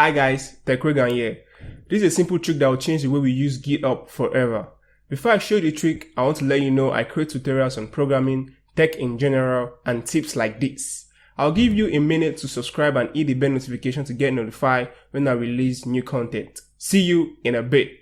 Hi guys, TechRegan here. This is a simple trick that will change the way we use GitHub forever. Before I show you the trick, I want to let you know I create tutorials on programming, tech in general, and tips like this. I'll give you a minute to subscribe and hit the bell notification to get notified when I release new content. See you in a bit.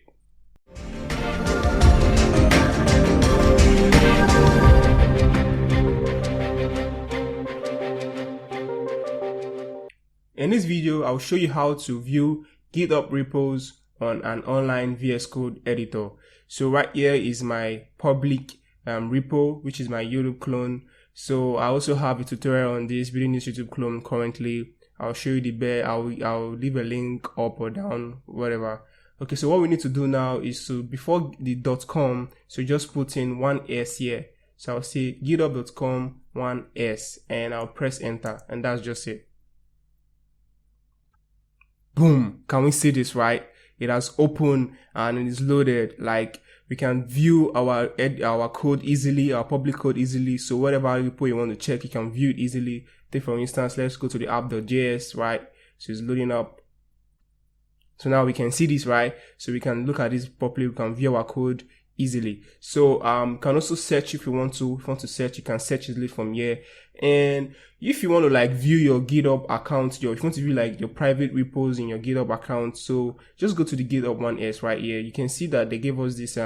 In this video, I'll show you how to view GitHub repos on an online Vscode editor. So right here is my public repo, which is my YouTube clone. So I also have a tutorial on this, building this YouTube clone currently. I'll show you the bear. I'll leave a link up or down, whatever. Okay, so what we need to do now is to, before the .com, so just put in 1s here. So I'll say github.com 1s and I'll press enter, and that's just it. Boom, can we see this, right? It has opened and it is loaded. Like, we can view our code easily, our public code easily. So whatever repo you want to check, you can view it easily. Take for instance, let's go to the app.js, right? So it's loading up. So now we can see this, right? So we can look at this properly. We can view our code easily. So you can also search if you want to. If you want to search, you can search easily from here. And if you want to like view your GitHub account, if you want to view like your private repos in your GitHub account, so just go to the GitHub 1s right here. You can see that they gave us this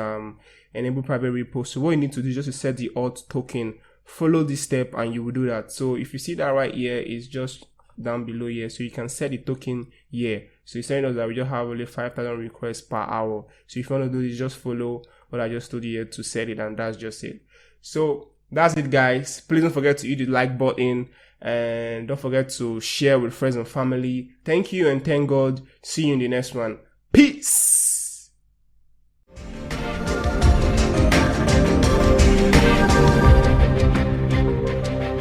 enable private repo. So what you need to do is just to set the auth token. Follow this step and you will do that. So if you see that right here, is just down below here, so you can set the token here. So it's telling us that we just have only 5,000 requests per hour. So if you want to do this, just follow what I just told you here to set it, and that's just it. So that's it, guys. Please don't forget to hit the like button and don't forget to share with friends and family. Thank you and thank God. See you in the next one. Peace.